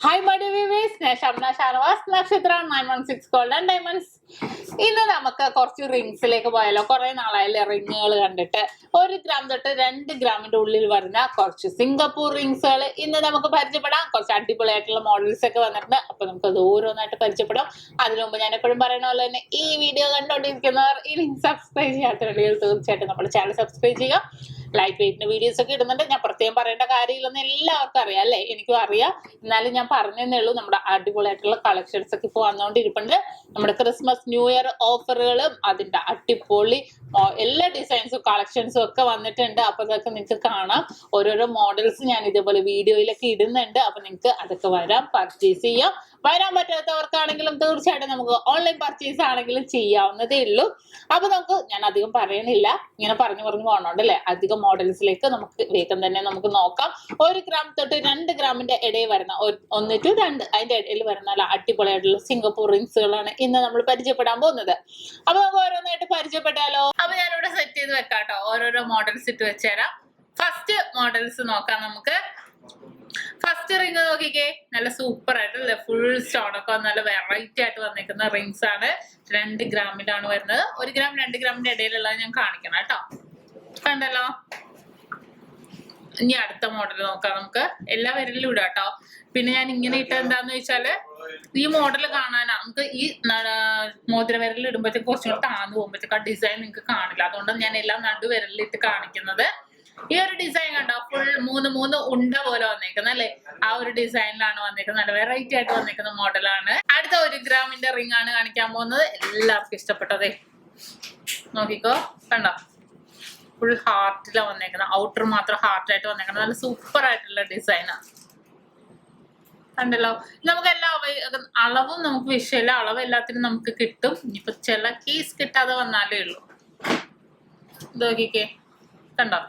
Hi, my dear viewers. NAKSHATHRA 916 Gold and Diamonds. ഇന്ന് നമുക്ക് കുറച്ച് റിങ്സിലേക്ക് പോയാലോ. കുറെ നാളായാലും റിങ്ങുകൾ കണ്ടിട്ട് 1 ഗ്രാം തൊട്ട് 2 ഗ്രാമിന്റെ ഉള്ളിൽ വരുന്ന കുറച്ച് സിംഗപ്പൂർ റിങ്സുകൾ ഇന്ന് നമുക്ക് പരിചയപ്പെടാം. കുറച്ച് അടിപൊളിയായിട്ടുള്ള മോഡൽസ് ഒക്കെ വന്നിട്ടുണ്ട്. അപ്പൊ നമുക്ക് അത് ഓരോന്നായിട്ട് പരിചയപ്പെടാം. അതിനു മുമ്പ് ഞാൻ എപ്പോഴും പറയുന്ന പോലെ തന്നെ ഈ വീഡിയോ കണ്ടുകൊണ്ടിരിക്കുന്നവർ ഇനി സബ്സ്ക്രൈബ് ചെയ്യാത്തവരുണ്ടെങ്കിൽ തീർച്ചയായിട്ടും നമ്മുടെ ചാനൽ സബ്സ്ക്രൈബ് ചെയ്യുക. ലൈറ്റ് വെയിറ്റിന് വീഡിയോസ് ഒക്കെ ഇടുന്നുണ്ട്. ഞാൻ പ്രത്യേകം പറയേണ്ട കാര്യമില്ലെന്ന് എല്ലാവർക്കും അറിയാം അല്ലേ? എനിക്കും അറിയാം. എന്നാലും ഞാൻ പറഞ്ഞതേ ഉള്ളൂ. നമ്മുടെ അടിപൊളിയായിട്ടുള്ള കളക്ഷൻസ് ഒക്കെ ഇപ്പോൾ വന്നുകൊണ്ടിരിപ്പുണ്ട്. നമ്മുടെ ക്രിസ്മസ് ന്യൂ ഇയർ ഓഫറുകളും അതിന്റെ അടിപൊളി എല്ലാ ഡിസൈൻസും കളക്ഷൻസും ഒക്കെ വന്നിട്ടുണ്ട്. അപ്പൊ അതൊക്കെ നിങ്ങൾക്ക് കാണാം. ഓരോരോ മോഡൽസ് ഞാൻ ഇതേപോലെ വീഡിയോയിലൊക്കെ ഇടുന്നുണ്ട്. അപ്പൊ നിങ്ങൾക്ക് അതൊക്കെ വരാം, പർച്ചേസ് ചെയ്യാം. വരാൻ പറ്റാത്തവർക്കാണെങ്കിലും തീർച്ചയായിട്ടും നമുക്ക് ഓൺലൈൻ പർച്ചേസ് ആണെങ്കിലും ചെയ്യാവുന്നതേ ഉള്ളൂ. അപ്പൊ നമുക്ക് ഞാൻ അധികം പറയണില്ല, ഇങ്ങനെ പറഞ്ഞു പോകണോണ്ടല്ലേ. അധികം മോഡൽസിലേക്ക് നമുക്ക് വേഗം തന്നെ നമുക്ക് നോക്കാം. 1 ഗ്രാം തൊട്ട് 2 ഗ്രാമിന്റെ ഇടയിൽ വരുന്ന 1 to 2 അതിന്റെ ഇടയിൽ വരുന്ന നല്ല അടിപൊളിയായിട്ടുള്ള സിംഗപ്പൂർ റിങ്സുകളാണ് ഇന്ന് നമ്മൾ പരിചയപ്പെടാൻ പോകുന്നത്. അപ്പൊ നമുക്ക് ഓരോന്നായിട്ട് പരിചയപ്പെട്ടാലോ. അപ്പൊ ഞാനിവിടെ സെറ്റ് ചെയ്ത് വെക്കാട്ടോ. ഓരോരോ മോഡൽസ് ഇട്ട് വെച്ചുതരാം. ഫസ്റ്റ് മോഡൽസ് നോക്കാം നമുക്ക്. ഫസ്റ്റ് റിങ് നോക്കിക്കേ, നല്ല സൂപ്പർ ആയിട്ട് ഫുൾ സ്റ്റോൺ ഒക്കെ നല്ല വെറൈറ്റി ആയിട്ട് വന്നിരിക്കുന്ന റിങ്സ് ആണ്. 2 ഗ്രാമിലാണ് വരുന്നത്. 1 ഗ്രാം 2 ഗ്രാമിന്റെ ഇടയിലുള്ളത് ഞാൻ കാണിക്കണം കേട്ടോ. കണ്ടല്ലോ. ഇനി അടുത്ത മോഡൽ നോക്കാം നമുക്ക്. എല്ലാ വിരലിലും ഇടാം കേട്ടോ. പിന്നെ ഞാൻ ഇങ്ങനെ ഇട്ട എന്താന്ന് വെച്ചാല് ഈ മോഡൽ കാണാനാ നമുക്ക് ഈ മോതിര വിരലിൽ ഇടുമ്പോഴത്തേക്ക് കുറച്ചും കൂടെ താന്നു പോകുമ്പോഴത്തേക്ക് ആ ഡിസൈൻ നിങ്ങൾക്ക് കാണില്ല. അതുകൊണ്ടാണ് ഞാൻ എല്ലാം നടുവിരലിട്ട് കാണിക്കുന്നത്. ഈ ഒരു ഡിസൈൻ കണ്ടോ, ഫുൾ 3 ഉണ്ട പോലെ വന്നേക്കുന്നത് അല്ലെ? ആ ഒരു ഡിസൈനിലാണ് വന്നേക്കുന്നത്. നല്ല വെറൈറ്റി ആയിട്ട് വന്നേക്കുന്ന മോഡലാണ്. അടുത്ത 1 ഗ്രാമിന്റെ റിംഗ് ആണ് കാണിക്കാൻ പോകുന്നത്. എല്ലാവർക്കും ഇഷ്ടപ്പെട്ടതേ നോക്കിക്കോ. കണ്ടോ, ഫുൾ ഹാർട്ടിലാണ് വന്നേക്കുന്നത്. ഔട്ടർ മാത്രം ഹാർട്ടായിട്ട് വന്നേക്കുന്നത്. നല്ല സൂപ്പർ ആയിട്ടുള്ള ഡിസൈനാണ്. കണ്ടല്ലോ. നമുക്ക് എല്ലാ അളവും നമുക്ക് വിഷയമില്ല. അളവ് എല്ലാത്തിനും നമുക്ക് കിട്ടും. ഇനിയിപ്പോ ചില കേസ് കിട്ടാതെ വന്നാലേ ഉള്ളൂ. ഇത് നോക്കിക്കേ, കണ്ടോ,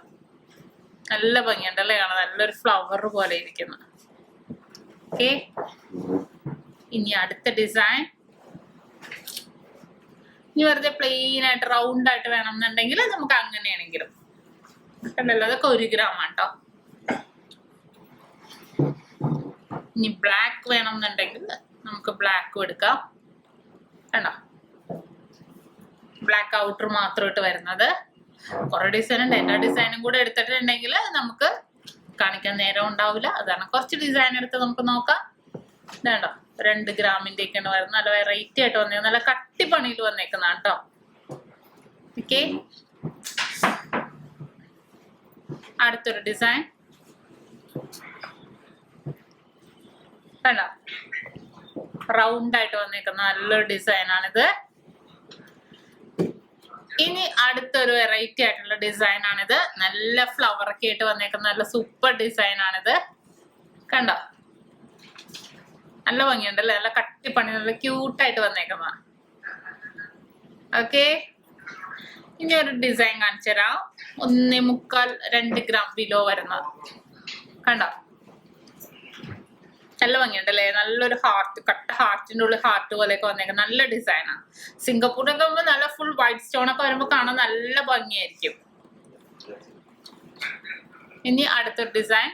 നല്ല ഭംഗിയുണ്ടല്ലേ കാണാൻ. നല്ലൊരു ഫ്ലവർ പോലെ ഇരിക്കുന്നു. ഓക്കെ, ഇനി അടുത്ത ഡിസൈൻ. ഇനി വെറുതെ പ്ലെയിൻ ആയിട്ട് റൗണ്ട് ആയിട്ട് വേണം എന്നുണ്ടെങ്കിൽ നമുക്ക് അങ്ങനെയാണെങ്കിലും. കണ്ടല്ലോ, അതൊക്കെ 1 ഗ്രാം ആട്ടോ. ഇനി ബ്ലാക്ക് വേണം എന്നുണ്ടെങ്കിൽ നമുക്ക് ബ്ലാക്കും എടുക്കാം. കണ്ടോ, ബ്ലാക്ക് ഔട്ടർ മാത്രമായിട്ട് വരുന്നത്. കുറെ ഡിസൈൻ ഉണ്ട്. എല്ലാ ഡിസൈനും കൂടെ എടുത്തിട്ടുണ്ടെങ്കിൽ നമുക്ക് കാണിക്കാൻ നേരം ഉണ്ടാവില്ല. അതാണ് കുറച്ച് ഡിസൈൻ എടുത്ത് നമുക്ക് നോക്കാം. ഇതാണ്ടോ, 2 ഗ്രാമിന്റെ ഒക്കെയാണ് വരുന്നത്. നല്ല വെറൈറ്റി ആയിട്ട് വന്നേക്കുന്നത്. നല്ല കട്ടിപ്പണിയിൽ വന്നേക്കുന്ന കേട്ടോ. ഓക്കെ, അടുത്തൊരു ഡിസൈൻ കണ്ടോ, റൗണ്ട് ആയിട്ട് വന്നേക്കുന്ന നല്ലൊരു ഡിസൈൻ ആണിത്. ഇനി അടുത്തൊരു വെറൈറ്റി ആയിട്ടുള്ള ഡിസൈൻ ആണിത്. നല്ല ഫ്ലവർ ഒക്കെ ആയിട്ട് വന്നേക്കുന്ന നല്ല സൂപ്പർ ഡിസൈൻ ആണിത്. കണ്ടോ, നല്ല ഭംഗിയുണ്ടല്ലേ? നല്ല കട്ടിപ്പണി, നല്ല ക്യൂട്ടായിട്ട് വന്നേക്കുന്ന. ഓക്കെ, ഇനി ഒരു ഡിസൈൻ കാണിച്ചു തരാം. 1.25 2 ഗ്രാം ബിലോ വരുന്നത്. കണ്ടോ, നല്ല ഭംഗിയുണ്ടല്ലേ? നല്ലൊരു ഹാർട്ട്, കട്ട ഹാർട്ടിന്റെ ഉള്ളിൽ ഹാർട്ട് പോലെയൊക്കെ വന്നേക്കുന്നത് നല്ല ഡിസൈനാണ്. സിംഗപ്പൂരൊക്കെ ആകുമ്പോൾ നല്ല ഫുൾ വൈറ്റ് സ്റ്റോൺ ഒക്കെ വരുമ്പോൾ കാണാൻ നല്ല ഭംഗിയായിരിക്കും. ഇനി അടുത്തൊരു ഡിസൈൻ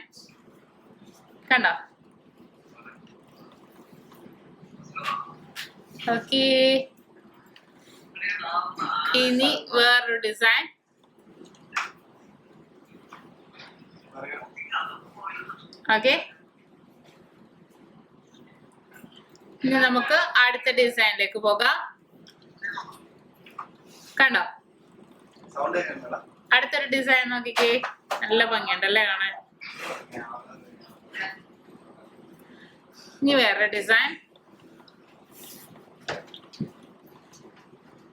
കണ്ടോ. ഓക്കെ, ഇനി വേറൊരു ഡിസൈൻ. ഓക്കെ, ഇനി നമുക്ക് അടുത്ത ഡിസൈനിലേക്ക് പോകാം. കണ്ടോ, അടുത്തൊരു ഡിസൈൻ നോക്കിക്കേ. നല്ല ഭംഗിയുണ്ടല്ലേ കാണാൻ. ഇനി വേറെ ഡിസൈൻ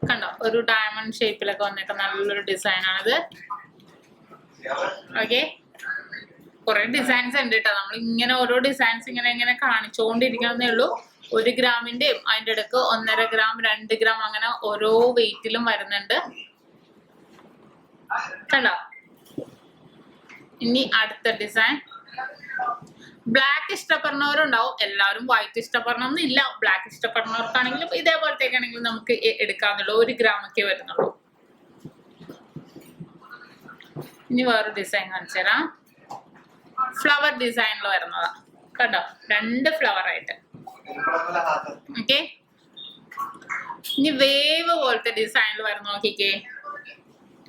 കണ്ടോ, ഒരു ഡയമണ്ട് ഷേപ്പിലൊക്കെ വന്നേക്കുന്ന നല്ലൊരു ഡിസൈൻ ആണിത്. ഓക്കെ, കുറെ ഡിസൈൻസ് ഉണ്ട് കേട്ടോ. നമ്മൾ ഇങ്ങനെ ഓരോ ഡിസൈൻസ് ഇങ്ങനെ കാണിച്ചുകൊണ്ടിരിക്കണമെന്നേ ഉള്ളൂ. 1 ഗ്രാമിന്റെയും അതിന്റെ ഇടക്ക് 1.5 ഗ്രാം 2 ഗ്രാം അങ്ങനെ ഓരോ വെയിറ്റിലും വരുന്നുണ്ട്. കണ്ടോ, ഇനി അടുത്ത ഡിസൈൻ. ബ്ലാക്ക് ഇഷ്ടപ്പെടുന്നവരുണ്ടാവും. എല്ലാവരും വൈറ്റ് ഇഷ്ടപ്പെടണമെന്ന് ഇല്ല. ബ്ലാക്ക് ഇഷ്ടപ്പെടുന്നവർക്കാണെങ്കിലും ഇതേപോലത്തേക്കാണെങ്കിലും നമുക്ക് എടുക്കാന്നുള്ളൂ. 1 ഗ്രാം ഒക്കെ വരുന്നുള്ളൂ. ഇനി വേറെ ഡിസൈൻ കാണിച്ചു തരാം. ഫ്ലവർ ഡിസൈനിൽ വരുന്നതാ. കണ്ടോ, 2 ഫ്ലവർ ആയിട്ട്. ഓക്കെ, ഇനി വേവ് പോലത്തെ ഡിസൈനിൽ വരുന്ന നോക്കിക്കേ,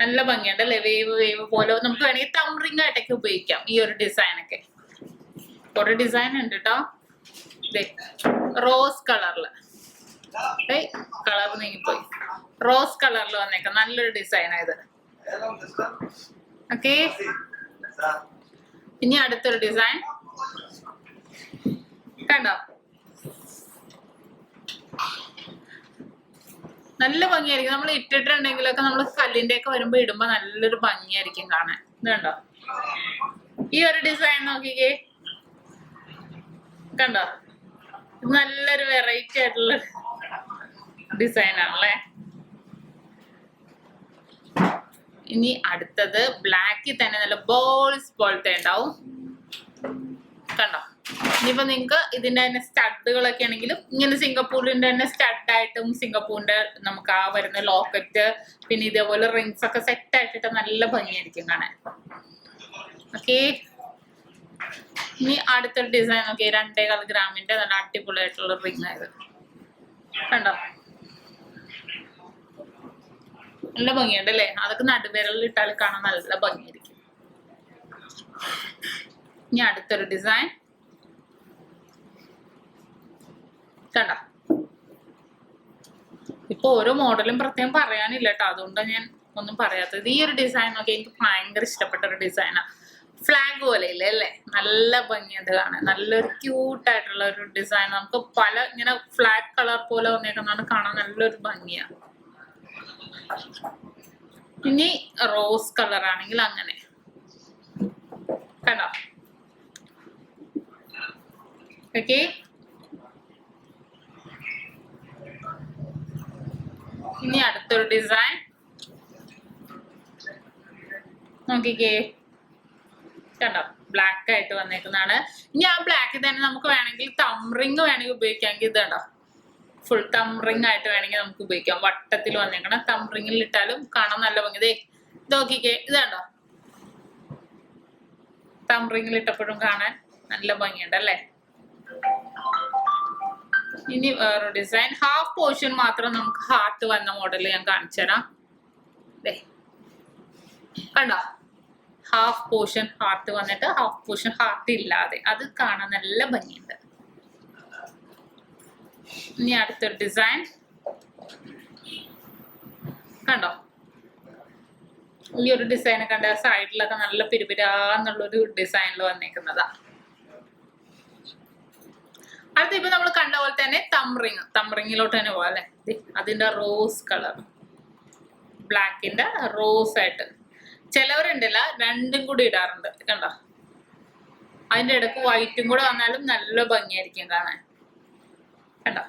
നല്ല ഭംഗിയുണ്ട് അല്ലെ? വേവ് പോലെ നമുക്ക് വേണമെങ്കിൽ തംറിങ് ആയിട്ടൊക്കെ ഉപയോഗിക്കാം ഈ ഒരു ഡിസൈനൊക്കെ. കുറെ ഡിസൈൻ ഉണ്ട് കേട്ടോ. റോസ് കളറില്, കളർ നീങ്ങിപ്പോയി, റോസ് കളറിൽ വന്നേക്കാം, നല്ലൊരു ഡിസൈനായത്. ഓക്കെ, ഇനി അടുത്തൊരു ഡിസൈൻ കണ്ടോ, നല്ല ഭംഗിയായിരിക്കും. നമ്മൾ ഇട്ടിട്ടുണ്ടെങ്കിലൊക്കെ നമ്മൾ കല്ലിന്റെ ഒക്കെ വരുമ്പോ ഇടുമ്പോ നല്ലൊരു ഭംഗിയായിരിക്കും കാണാൻ. ഇത് കണ്ടോ, ഈ ഒരു ഡിസൈൻ നോക്കിക്കേ, കണ്ടോ, നല്ലൊരു വെറൈറ്റി ആയിട്ടുള്ള ഡിസൈൻ ആണല്ലേ. ഇനി അടുത്തത് ബ്ലാക്കിൽ തന്നെ നല്ല ബോൾസ് പോലത്തെ ഉണ്ടാവും, കണ്ടോ. ഇനിയിപ്പോ നിങ്ങക്ക് ഇതിന്റെ തന്നെ സ്റ്റഡുകളൊക്കെ ആണെങ്കിലും ഇങ്ങനെ സിംഗപ്പൂരിന്റെ തന്നെ സ്റ്റഡായിട്ടും സിംഗപ്പൂരിന്റെ നമുക്ക് ആ വരുന്ന ലോക്കറ്റ് പിന്നെ ഇതേപോലെ റിങ്സ് ഒക്കെ സെറ്റ് ആയിട്ടിട്ട് നല്ല ഭംഗിയായിരിക്കും കാണാൻ. ഓക്കെ, ഇനി അടുത്തൊരു ഡിസൈൻ നോക്കി, 2.25 ഗ്രാമിന്റെ നല്ല അടിപൊളിയായിട്ടുള്ള റിങ് ആയത് കണ്ടോ, നല്ല ഭംഗിയുണ്ട് അല്ലേ? അതൊക്കെ നടുവിരലിൽ ഇട്ടാൽ കാണാൻ നല്ല ഭംഗിയായിരിക്കും. ഇനി അടുത്തൊരു ഡിസൈൻ കണ്ടോ. ഇപ്പൊ ഓരോ മോഡലും പ്രത്യേകം പറയാനില്ല കേട്ടോ, അതുകൊണ്ടാണ് ഞാൻ ഒന്നും പറയാത്തത്. ഈ ഒരു ഡിസൈൻ നോക്കി എനിക്ക് ഭയങ്കര ഇഷ്ടപ്പെട്ട ഒരു ഡിസൈനാ. ഫ്ലാഗ് പോലെ ഇല്ലേ അല്ലേ, നല്ല ഭംഗിയുണ്ട് കാണാൻ, നല്ലൊരു ക്യൂട്ടായിട്ടുള്ള ഒരു ഡിസൈൻ. നമുക്ക് പല ഇങ്ങനെ ഫ്ലാഗ് കളർ പോലെ വന്നേക്കുന്നതാണ് കാണാൻ നല്ലൊരു ഭംഗിയാ. ഇനി റോസ് കളർ ആണെങ്കിൽ അങ്ങനെ കണ്ടോ. ഓക്കെ, ഇനി അടുത്തൊരു ഡിസൈൻ നോക്കിക്കേ, കണ്ടോ, ബ്ലാക്ക് ആയിട്ട് വന്നേക്കുന്നതാണ്. ഇനി ആ ബ്ലാക്കിൽ തന്നെ നമുക്ക് വേണമെങ്കിൽ തംറിങ് വേണമെങ്കിൽ ഉപയോഗിക്കാമെങ്കിൽ ഇത് കണ്ടോ, ഫുൾ തംറിങ് ആയിട്ട് വേണമെങ്കിൽ നമുക്ക് ഉപയോഗിക്കാം. വട്ടത്തിൽ വന്നേക്കണം, തംറിങ്ങിൽ ഇട്ടാലും കാണാൻ നല്ല ഭംഗി. ഇത് നോക്കിക്കേ, ഇത് കണ്ടോ, തംറിങ്ങിൽ ഇട്ടപ്പോഴും കാണാൻ നല്ല ഭംഗിയുണ്ട് അല്ലേ. ഇനി വേറൊരു ഡിസൈൻ, ഹാഫ് പോർഷൻ മാത്രം നമുക്ക് ഹാർട്ട് വന്ന മോഡൽ ഞാൻ കാണിച്ചു തരാം. കണ്ടോ, ഹാഫ് പോർഷൻ ഹാർട്ട് വന്നിട്ട് ഹാഫ് പോർഷൻ ഹാർട്ട് ഇല്ലാതെ, അത് കാണാൻ നല്ല ഭംഗിയുണ്ട്. ഇനി അടുത്തൊരു ഡിസൈൻ കണ്ടോ, ഈ ഒരു ഡിസൈൻ കണ്ട സൈഡിലൊക്കെ നല്ല പിരിപിരാന്നുള്ളൊരു ഡിസൈനിൽ വന്നേക്കുന്നതാ. അടുത്ത ഇപ്പൊ നമ്മൾ കണ്ട പോലെ തന്നെ തംറിങ്ങിലോട്ട് തന്നെ പോവാ അല്ലെ. അതിന്റെ റോസ് കളർ, ബ്ലാക്കിന്റെ റോസ് ആയിട്ട് ചിലവരുണ്ടല്ല രണ്ടും കൂടി ഇടാറുണ്ട് കണ്ടോ. അതിന്റെ ഇടക്ക് വൈറ്റും കൂടെ വന്നാലും നല്ല ഭംഗിയായിരിക്കും കാണാൻ കണ്ടോ.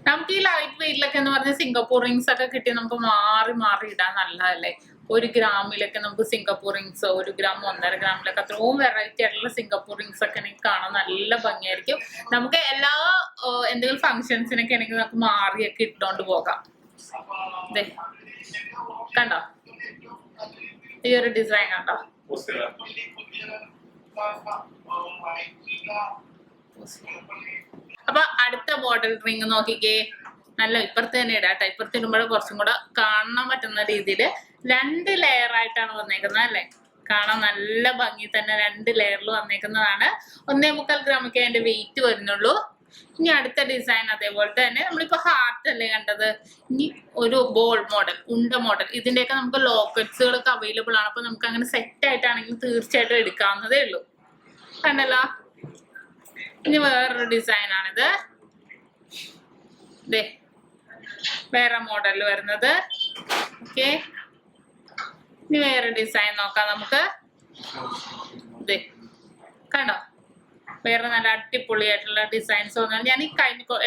നമുക്ക് ഈ ലൈറ്റ് വെയിറ്റിലൊക്കെ എന്ന് പറഞ്ഞ സിംഗപ്പൂർ റിങ്സ് ഒക്കെ കിട്ടി നമുക്ക് മാറി മാറി ഇടാൻ നല്ലതല്ലേ. 1 ഗ്രാമിലൊക്കെ നമുക്ക് സിംഗപ്പൂർ റിങ്സ് 1 ഗ്രാം 1.5 ഗ്രാമിലൊക്കെ അത്രയും വെറൈറ്റി ആയിട്ടുള്ള സിംഗപ്പൂർ റിങ്സ് ഒക്കെ എനിക്ക് കാണാൻ നല്ല ഭംഗിയായിരിക്കും. നമുക്ക് എല്ലാ എന്തെങ്കിലും ഫങ്ഷൻസിനൊക്കെ ആണെങ്കിൽ നമുക്ക് മാറിയൊക്കെ ഇട്ടോണ്ട് പോകാം. കണ്ടോ, ഈ ഒരു ഡിസൈൻ കണ്ടോ. അപ്പൊ അടുത്ത മോഡൽ റിങ് നോക്കിക്കേ, നല്ല ഇപ്പുറത്ത് തന്നെ ഇടാട്ടോ. ഇപ്പുറത്ത് ഇടുമ്പോൾ കുറച്ചും കൂടെ കാണാൻ പറ്റുന്ന രീതിയിൽ 2 ലെയർ ആയിട്ടാണ് വന്നേക്കുന്നത് അല്ലെ. കാണാൻ നല്ല ഭംഗി തന്നെ 2 ലെയറിൽ വന്നേക്കുന്നതാണ്. 1.25 ഗ്രാമൊക്കെ അതിന്റെ വെയിറ്റ് വരുന്നുള്ളൂ. ഇനി അടുത്ത ഡിസൈൻ അതേപോലെ തന്നെ നമ്മളിപ്പോ ഹാർട്ട് അല്ലേ കണ്ടത്. ഇനി ഒരു ബോൾ മോഡൽ, ഉണ്ട മോഡൽ, ഇതിന്റെയൊക്കെ നമുക്ക് ലോക്കറ്റ്സുകളൊക്കെ അവൈലബിൾ ആണ്. അപ്പൊ നമുക്ക് അങ്ങനെ സെറ്റ് ആയിട്ടാണെങ്കിൽ തീർച്ചയായിട്ടും എടുക്കാവുന്നതേ ഉള്ളൂ. കണ്ടല്ലോ. ഇനി വേറൊരു ഡിസൈൻ ആണിത്. വേറെ മോഡലിൽ വരുന്നത്. ഓക്കെ, ഇനി വേറെ ഡിസൈൻ നോക്കാം നമുക്ക്. കണ്ടോ, വേറെ നല്ല അടിപൊളിയായിട്ടുള്ള ഡിസൈൻസ് വന്നാൽ ഞാൻ ഈ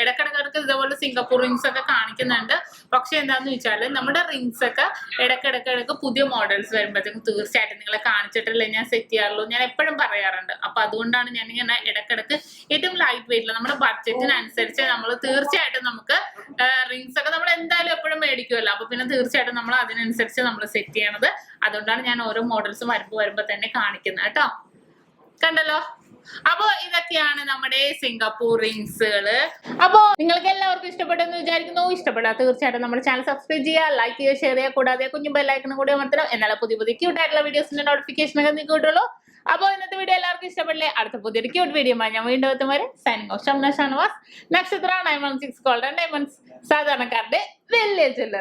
ഇടക്കിടക്ക് ഇതേപോലെ സിംഗപ്പൂർ റിങ്സ് ഒക്കെ കാണിക്കുന്നുണ്ട്. പക്ഷെ എന്താന്ന് വെച്ചാൽ നമ്മുടെ റിങ്സ് ഒക്കെ ഇടക്കിടക്ക് പുതിയ മോഡൽസ് വരുമ്പോഴത്തേക്കും തീർച്ചയായിട്ടും നിങ്ങളെ കാണിച്ചിട്ടല്ലേ ഞാൻ സെറ്റ് ചെയ്യാറുള്ളൂ. ഞാൻ എപ്പോഴും പറയാറുണ്ട്. അപ്പൊ അതുകൊണ്ടാണ് ഞാൻ ഇങ്ങനെ ഇടക്കിടക്ക് ഏറ്റവും ലൈറ്റ് വെയിറ്റിൽ നമ്മുടെ ബഡ്ജറ്റിനനുസരിച്ച് നമ്മൾ തീർച്ചയായിട്ടും നമുക്ക് റിങ്സ് ഒക്കെ നമ്മൾ എന്തായാലും എപ്പോഴും മേടിക്കുമല്ലോ. അപ്പൊ പിന്നെ തീർച്ചയായിട്ടും നമ്മൾ അതിനനുസരിച്ച് നമ്മൾ സെറ്റ് ചെയ്യണത്. അതുകൊണ്ടാണ് ഞാൻ ഓരോ മോഡൽസും വരുമ്പോ തന്നെ കാണിക്കുന്നത് കേട്ടോ. കണ്ടല്ലോ. അപ്പൊ ഇതൊക്കെയാണ് നമ്മുടെ സിംഗപ്പൂർ റിങ്സുകള്. അപ്പൊ നിങ്ങൾക്ക് എല്ലാവർക്കും ഇഷ്ടപ്പെട്ടെന്ന് വിചാരിക്കുന്നു. ഇഷ്ടപ്പെട്ടാൽ തീർച്ചയായിട്ടും നമ്മുടെ ചാനൽ സബ്സ്ക്രൈബ് ചെയ്യുക, ലൈക്ക് ചെയ്യുക, ഷെയർ ചെയ്യുക. കൂടാതെ കുഞ്ഞു ബെല്ലൈക്കണും കൂടി അമർത്തണം. എന്നാലും പുതിയ ക്യൂട്ട് ആയിട്ടുള്ള വീഡിയോസിന്റെ നോട്ടിഫിക്കേഷൻ ഒക്കെ നിങ്ങൾക്ക് കിട്ടുള്ളൂ. അപ്പൊ ഇന്നത്തെ വീഡിയോ എല്ലാവർക്കും ഇഷ്ടപ്പെടില്ലേ? അടുത്ത പുതിയൊരു ക്യൂട്ട് വീഡിയോ ഞാൻ വീണ്ടും എത്തും വരെ സൈനിങ് ഓഫ് ഷംന ഷാനവാസ്. നക്ഷത്ര 916 ഗോൾഡൻ ഡയമണ്ട്സ്, സാധാരണക്കാരുടെ വലിയ ജ്വല്ലറി.